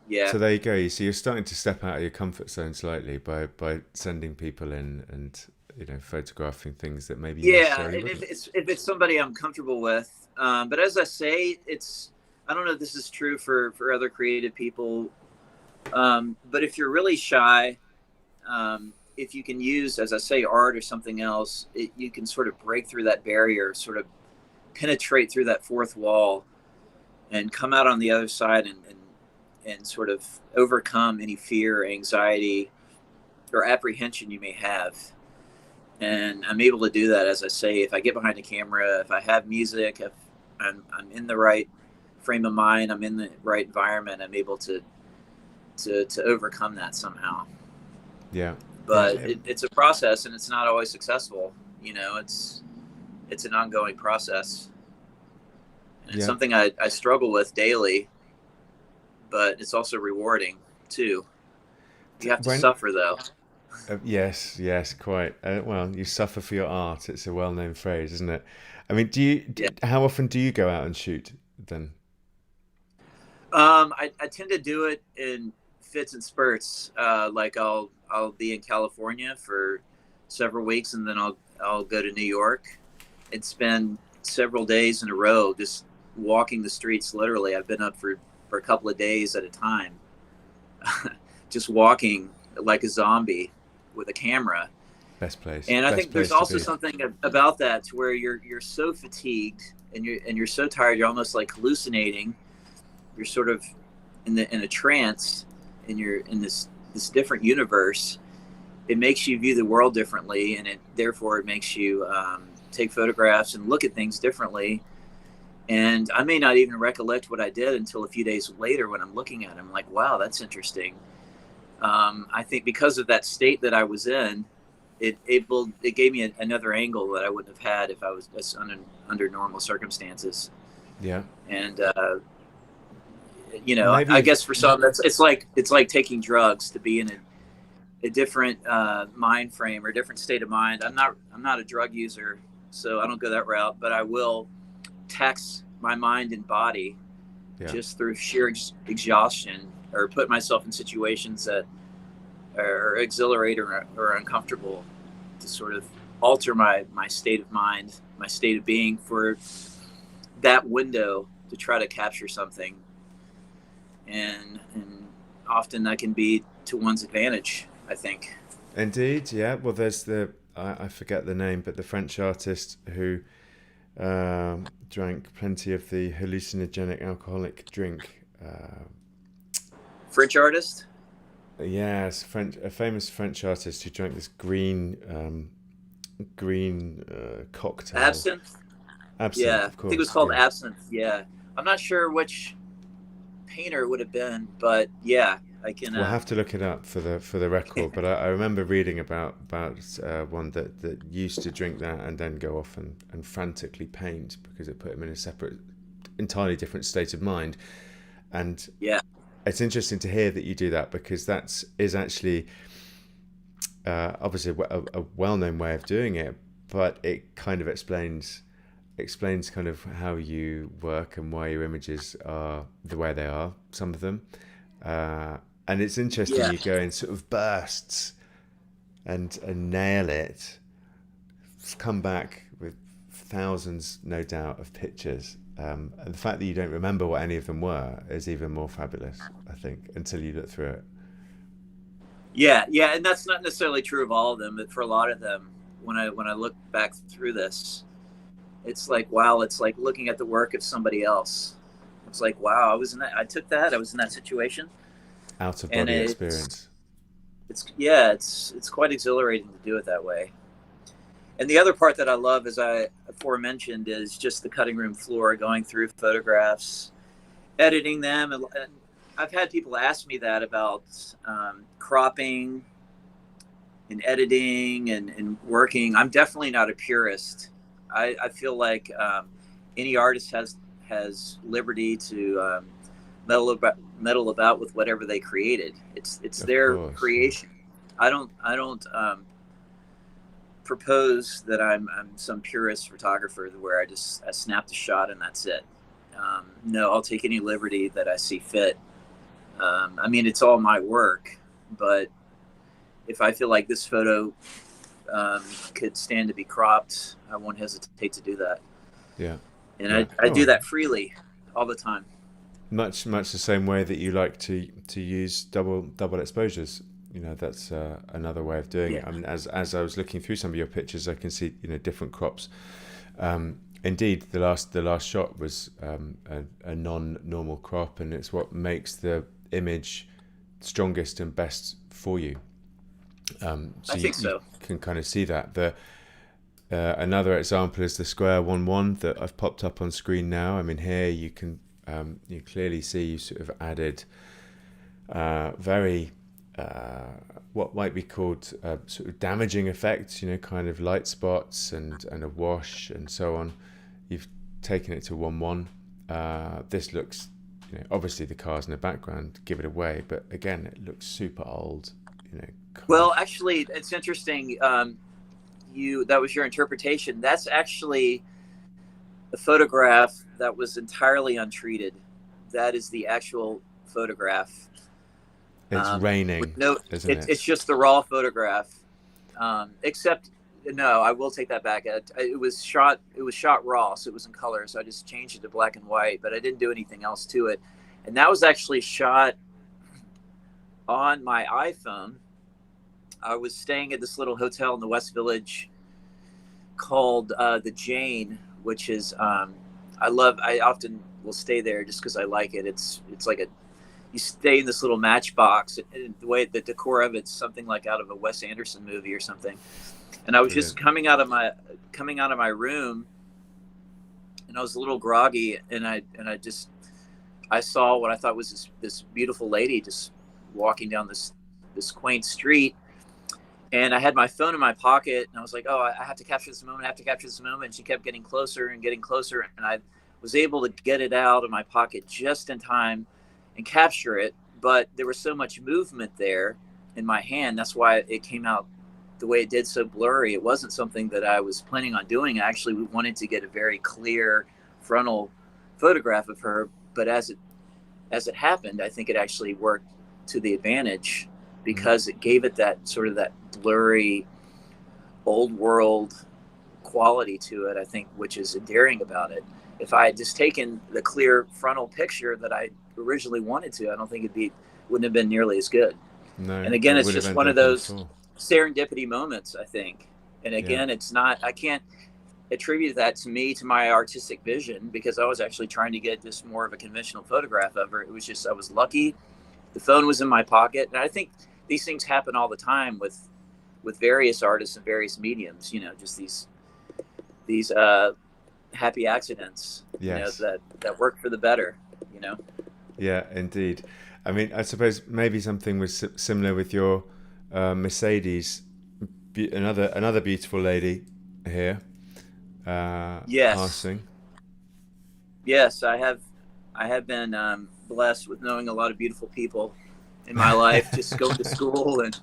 Yeah. So there you go. So you're starting to step out of your comfort zone slightly by sending people in and photographing things that maybe you necessarily wouldn't. If it's somebody I'm comfortable with. But as I say, I don't know if this is true for other creative people. But if you're really shy, if you can use, as I say, art or something else, you can sort of break through that barrier, sort of penetrate through that fourth wall, and come out on the other side and sort of overcome any fear, anxiety, or apprehension you may have. And I'm able to do that, as I say, if I get behind a camera, if I have music, if I'm in the right frame of mind, I'm in the right environment, I'm able to overcome that somehow. Yeah. But it's a process, and it's not always successful. It's an ongoing process. And it's something I struggle with daily, but it's also rewarding too. You have to suffer, though. Yes, quite. Well, you suffer for your art. It's a well-known phrase, isn't it? I mean, how often do you go out and shoot then? I tend to do it in fits and spurts. Like I'll be in California for several weeks, and then I'll go to New York and spend several days in a row just walking the streets. Literally, I've been up for a couple of days at a time, just walking like a zombie with a camera. Best place. And I think there's also something about that, to where you're so fatigued and you're so tired, you're almost like hallucinating. You're sort of in a trance, and you're in this different universe. It makes you view the world differently, and therefore it makes you take photographs and look at things differently. And I may not even recollect what I did until a few days later when I'm looking at it. I'm like, wow, that's interesting. I think because of that state that I was in, it gave me another angle that I wouldn't have had if I was just under normal circumstances. Yeah. And I guess for some, it's like taking drugs, to be in a different mind frame or a different state of mind. I'm not a drug user, so I don't go that route, but I will tax my mind and body just through sheer exhaustion, or put myself in situations that are exhilarating or uncomfortable, to sort of alter my state of mind, my state of being, for that window to try to capture something. And often that can be to one's advantage, I think. Indeed, yeah. Well, there's I forget the name, but the French artist who Drank plenty of the hallucinogenic alcoholic drink. French artist. Yes, a famous French artist who drank this green cocktail. Absinthe. Absinthe, Yeah, of I think it was course. called Yeah. Absinthe. Yeah, I'm not sure which painter it would have been, but yeah, I can. We'll have to look it up for the record. But I remember reading about one that used to drink that and then go off and frantically paint because it put him in a separate, entirely different state of mind. And Yeah, it's interesting to hear that you do that because that is actually obviously a well-known way of doing it, but it kind of explains kind of how you work and why your images are the way they are, some of them. And it's interesting yeah, you go in sort of bursts and nail it, come back with thousands, no doubt, of pictures. And the fact that you don't remember what any of them were is even more fabulous, I think, until you look through it. yeah, and that's not necessarily true of all of them, but for a lot of them, when I look back through this, it's like wow, it's like looking at the work of somebody else. It's like wow, I was in that. I took that. I was in that situation, Out of and body it's experience. it's yeah, it's quite exhilarating to do it that way. And the other part that I love, as I aforementioned, is just the cutting room floor, going through photographs, editing them. And I've had people ask me that about cropping and editing and working. I'm definitely not a purist. I feel like any artist has liberty to meddle about with whatever they created. It's Of their course. creation. I don't propose that I'm some purist photographer where I snap the shot and that's it. No, I'll take any liberty that I see fit. I mean, it's all my work, but if I feel like this photo could stand to be cropped, I won't hesitate to do that. Yeah. And Yeah. I do Oh, that freely all the time. much the same way that you like to use double exposures. That's another way of doing Yeah. it. I mean, as I was looking through some of your pictures, I can see different crops. Indeed, the last shot was a non-normal crop, and it's what makes the image strongest and best for you. So I you think so. can kind of see that. Another example is the square 1-1 that I've popped up on screen now. I mean, here you clearly see you sort of added very what might be called sort of damaging effects, kind of light spots and a wash and so on. You've taken it to 1-1. This looks, obviously the cars in the background give it away, but again, it looks super old. Well, actually, it's interesting. That was your interpretation. That's actually a photograph that was entirely untreated. That is the actual photograph. It's raining, No, isn't it? it's just the raw photograph. Except, no, I will take that back. It was shot raw, so it was in color. So I just changed it to black and white, but I didn't do anything else to it. And that was actually shot on my iPhone. I was staying at this little hotel in the West Village called the Jane, which is I often will stay there just because I like it. It's like you stay in this little matchbox, and the way the decor of it's something like out of a Wes Anderson movie or something. And I was Brilliant. just coming out of my room, and I was a little groggy, and I saw what I thought was this beautiful lady just walking down this quaint street. And I had my phone in my pocket, and I was like, oh, I have to capture this moment. I have to capture this moment. And she kept getting closer and getting closer. And I was able to get it out of my pocket just in time and capture it. But there was so much movement there in my hand. That's why it came out the way it did, so blurry. It wasn't something that I was planning on doing. Actually, we wanted to get a very clear frontal photograph of her. But as it happened, I think it actually worked to the advantage, because it gave it that sort of that blurry old world quality to it, I think, which is endearing about it. If I had just taken the clear frontal picture that I originally wanted to, I don't think wouldn't have been nearly as good. No, And again, it it's would have just one ended of up on those the floor. serendipity moments, I think. And Yeah. again, it's not, I can't, attributed that to me, to my artistic vision, because I was actually trying to get just more of a conventional photograph of her. It was just, I was lucky. The phone was in my pocket. And I think these things happen all the time with various artists and various mediums, you know, just these happy accidents, Yes. you know, that work for the better, you know? Yeah, indeed. I mean, I suppose maybe something was similar with your Mercedes, another beautiful lady here, Yes. passing. Yes. I have been blessed with knowing a lot of beautiful people in my life, just going to school and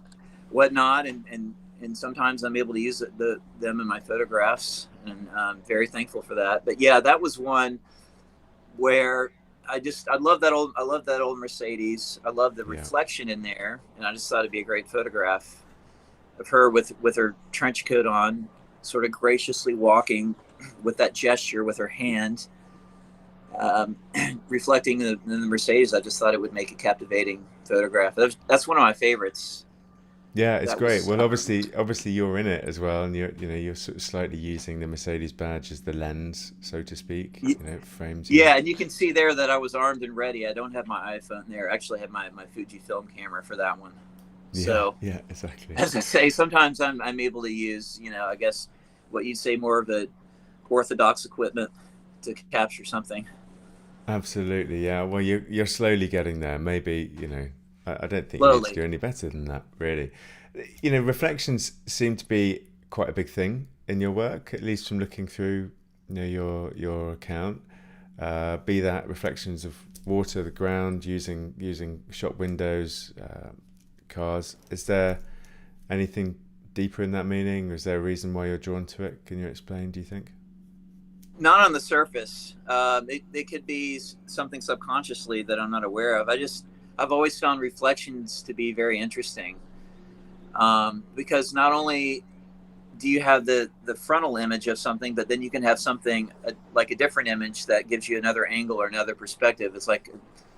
whatnot. And sometimes I'm able to use them in my photographs, and I'm very thankful for that. But yeah, that was one where I love that old Mercedes. I love the Yeah. reflection in there, and I just thought it'd be a great photograph of her with her trench coat on, sort of graciously walking with that gesture with her hand, reflecting in the Mercedes. I just thought it would make a captivating photograph. That's one of my favorites. Yeah, it's That great. was Well, obviously you're in it as well, and you're sort of slightly using the Mercedes badge as the lens, so to speak. You know, it frames you. yeah, and you can see there that I was armed and ready. I don't have my iPhone there. I actually have my Fujifilm camera for that one. Yeah, So, yeah, exactly. as I say, sometimes I'm able to use, you know, I guess what you'd say more of a orthodox equipment to capture something. Absolutely, yeah. Well, you're slowly getting there. Maybe, you know, I don't think you need to Slowly. do any better than that, really. You know, reflections seem to be quite a big thing in your work, at least from looking through, you know, your account. Be that reflections of water, the ground, using shop windows, cars. Is there anything deeper in that meaning? Or is there a reason why you're drawn to it? Can you explain, do you think? Not on the surface. It could be something subconsciously that I'm not aware of. I've always found reflections to be very interesting, because not only do you have the frontal image of something, but then you can have something like a different image that gives you another angle or another perspective. It's like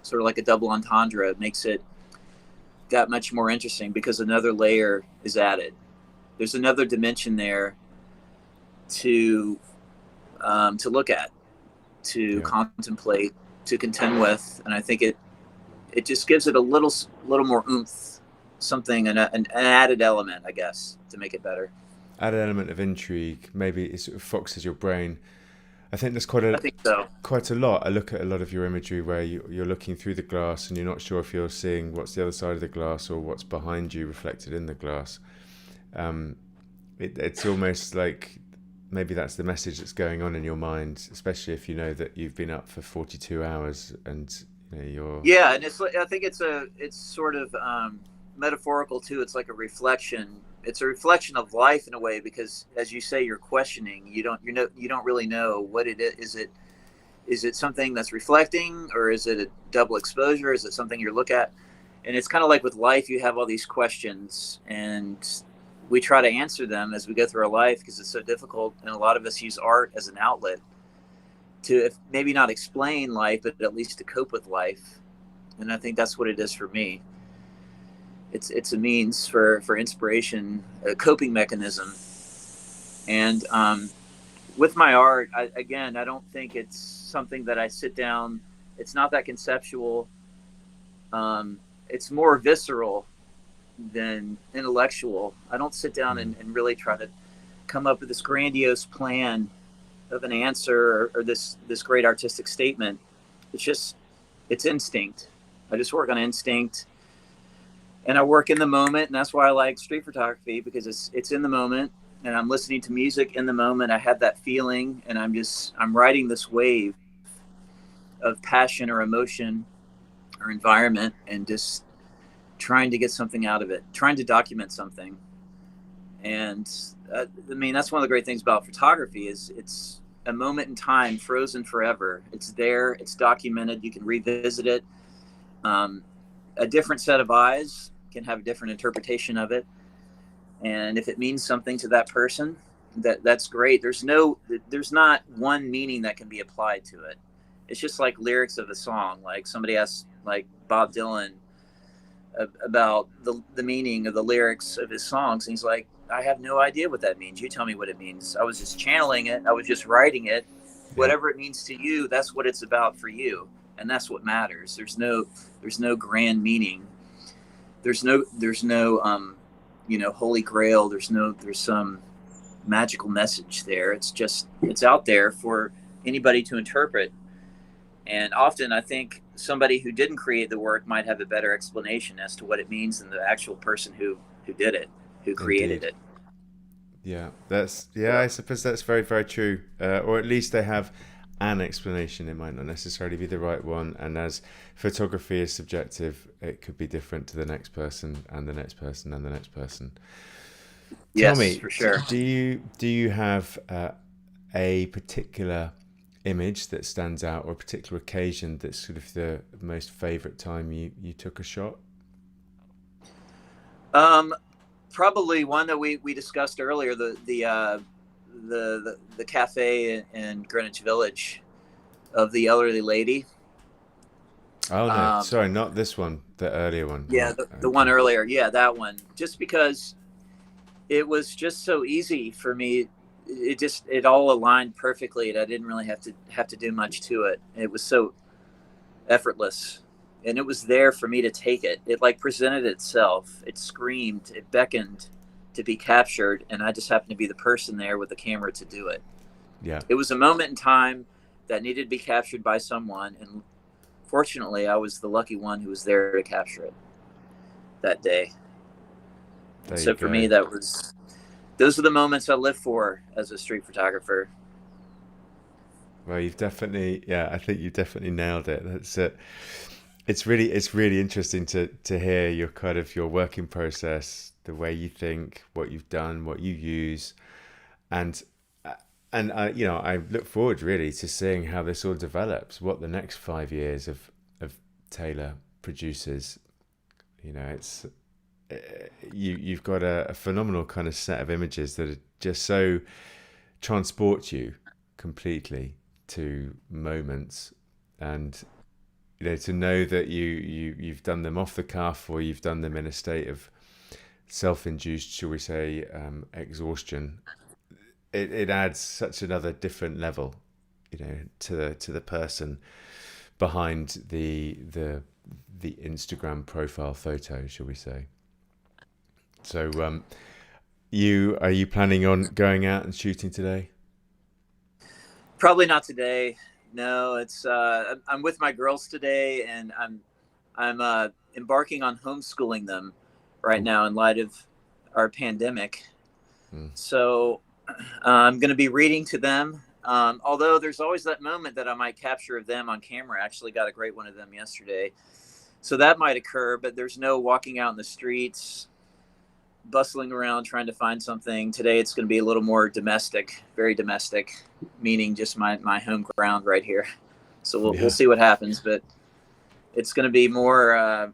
sort of like a double entendre. It makes it that much more interesting because another layer is added. There's another dimension there to look at, to Yeah. contemplate, to contend with, and I think it just gives it a little more oomph, something, an added element, I guess, to make it better. Add an element of intrigue. Maybe it sort of foxes your brain. I think there's I think so. quite a lot. I look at a lot of your imagery where you're looking through the glass and you're not sure if you're seeing what's the other side of the glass or what's behind you reflected in the glass. Um, it's almost like maybe that's the message that's going on in your mind, especially if you know that you've been up for 42 hours and you know, you're. Yeah, and I think it's sort of metaphorical too. It's like a reflection. It's a reflection of life in a way, because as you say, you're questioning. You don't really know what it is. Is it something that's reflecting, or is it a double exposure? Is it something you look at? And it's kind of like with life, you have all these questions, and we try to answer them as we go through our life because it's so difficult. And a lot of us use art as an outlet to, if maybe not explain life, but at least to cope with life. And I think that's what it is for me. It's a means for inspiration, a coping mechanism. And with my art, I don't think it's something that I sit down. It's not that conceptual. It's more visceral than intellectual. I don't sit down and really try to come up with this grandiose plan of an answer, or this great artistic statement. It's instinct. I just work on instinct, and I work in the moment, and that's why I like street photography, because it's in the moment, and I'm listening to music in the moment. I have that feeling, and I'm riding this wave of passion or emotion or environment, and just trying to get something out of it, trying to document something. And I mean, that's one of the great things about photography is it's a moment in time, frozen forever. It's there, it's documented, you can revisit it. A different set of eyes can have a different interpretation of it. And if it means something to that person, that's great. There's not one meaning that can be applied to it. It's just like lyrics of a song. Like somebody asked, like Bob Dylan, about the meaning of the lyrics of his songs, and he's like, I have no idea what that means. You tell me what it means. I was just channeling it. I was just writing it. Whatever it means to you, that's what it's about for you. And that's what matters. There's no grand meaning. There's no holy grail. There's some magical message there. It's out there for anybody to interpret. And often I think somebody who didn't create the work might have a better explanation as to what it means than the actual person who did it, who created it. Yeah, I suppose that's very, very true. Or at least they have an explanation. It might not necessarily be the right one. And as photography is subjective, it could be different to the next person and the next person and the next person. Yes, Tell me, for sure. do you have a particular image that stands out, or a particular occasion that's sort of the most favorite time you took a shot? Probably one that we discussed earlier, the cafe in Greenwich Village of the elderly lady. Oh no, sorry, not this one, the earlier one. Yeah, the one earlier. Yeah, that one. Just because it was just so easy for me. It all aligned perfectly, and I didn't really have to do much to it. It was so effortless, and it was there for me to take it. It like presented itself. It screamed. It beckoned to be captured, and I just happened to be the person there with the camera to do it. Yeah. It was a moment in time that needed to be captured by someone, and fortunately, I was the lucky one who was there to capture it that day. So for me, those are the moments I live for as a street photographer. Well, I think you definitely nailed it. That's it. It's really interesting to hear your working process, the way you think, what you've done, what you use, and I look forward really to seeing how this all develops, what the next 5 years of Taylor produces. It's you've got a phenomenal kind of set of images that are just so transport you completely to moments, and to know that you've done them off the cuff, or you've done them in a state of self-induced, shall we say, exhaustion. It adds such another different level, to the person behind the Instagram profile photo, shall we say. So, are you planning on going out and shooting today? Probably not today. No, it's I'm with my girls today, and I'm embarking on homeschooling them right now in light of our pandemic. So I'm going to be reading to them. Although there's always that moment that I might capture of them on camera. I actually got a great one of them yesterday. So that might occur, but there's no walking out in the streets, bustling around trying to find something. Today it's going to be a little more domestic, very domestic, meaning just my home ground right here. So we'll see what happens, but it's going to be more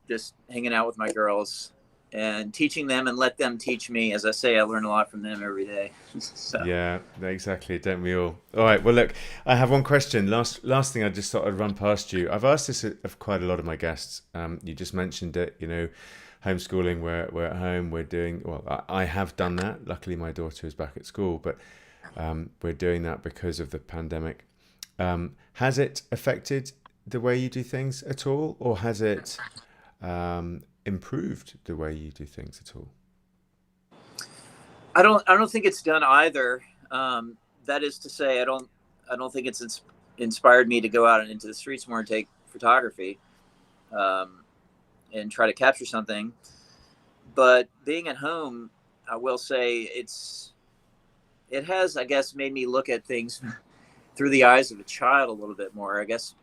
just hanging out with my girls and teaching them, and let them teach me. As I say, I learn a lot from them every day. So. Yeah, exactly. Don't we all? All right. Well, look, I have one question. Last thing I just thought I'd run past you. I've asked this of quite a lot of my guests. You just mentioned it, homeschooling. We're at home. We're doing, well, I have done that. Luckily, my daughter is back at school, but we're doing that because of the pandemic. Has it affected the way you do things at all, or has it improved the way you do things at all? I don't think it's done either. That is to say, I don't think it's inspired me to go out and into the streets more and take photography and try to capture something. But being at home, I will say it has, I guess, made me look at things through the eyes of a child a little bit more. I guess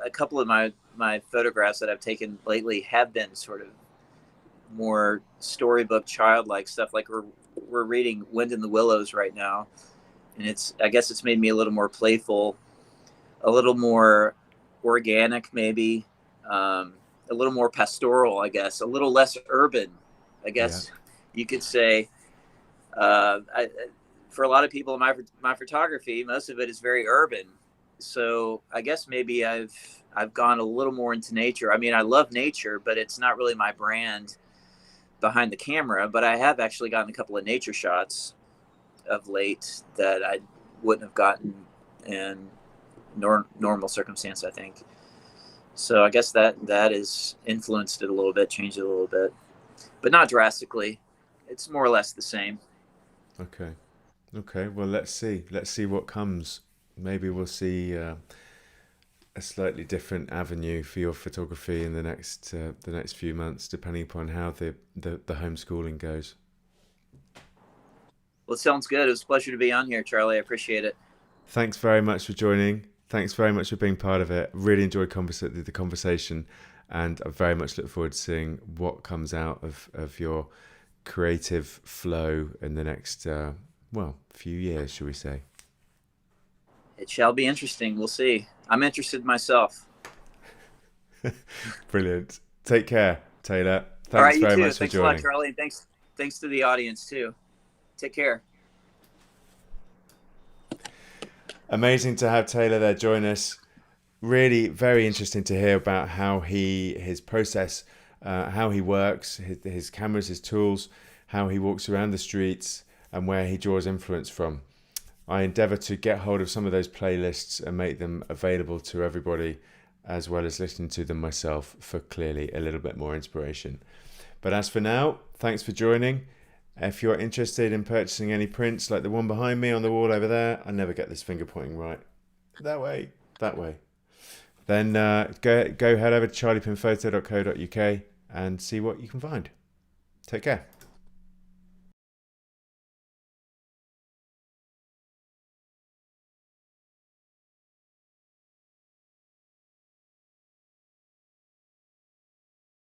a couple of my photographs that I've taken lately have been sort of more storybook childlike stuff. Like we're reading Wind in the Willows right now, and I guess it's made me a little more playful, a little more organic, maybe a little more pastoral, I guess, a little less urban, I guess you could say. For a lot of people, my photography, most of it is very urban. So I guess maybe I've gone a little more into nature. I mean, I love nature, but it's not really my brand. behind the camera, but I have actually gotten a couple of nature shots of late that I wouldn't have gotten in normal circumstance, I think. So I guess that has influenced it a little bit, changed it a little bit, but not drastically. It's more or less the same. Okay. Well, let's see what comes. Maybe we'll see a slightly different avenue for your photography in the next few months, depending upon how the homeschooling goes. Well, it sounds good. It was a pleasure to be on here, Charlie. I appreciate it. Thanks very much for joining. Thanks very much for being part of it. Really enjoyed the conversation, and I very much look forward to seeing what comes out of your creative flow in the next, few years, shall we say. It shall be interesting. We'll see. I'm interested myself. Brilliant. Take care, Taylor. Thanks All right, you very too. much for Thanks joining. a lot, Charlie. And thanks to the audience too. Take care. Amazing to have Taylor there join us. Really very interesting to hear about how his process, how he works, his cameras, his tools, how he walks around the streets, and where he draws influence from. I endeavour to get hold of some of those playlists and make them available to everybody, as well as listening to them myself for clearly a little bit more inspiration. But as for now, thanks for joining. If you're interested in purchasing any prints like the one behind me on the wall over there, I never get this finger pointing right. That way. Then go head over to charliepinphoto.co.uk and see what you can find. Take care.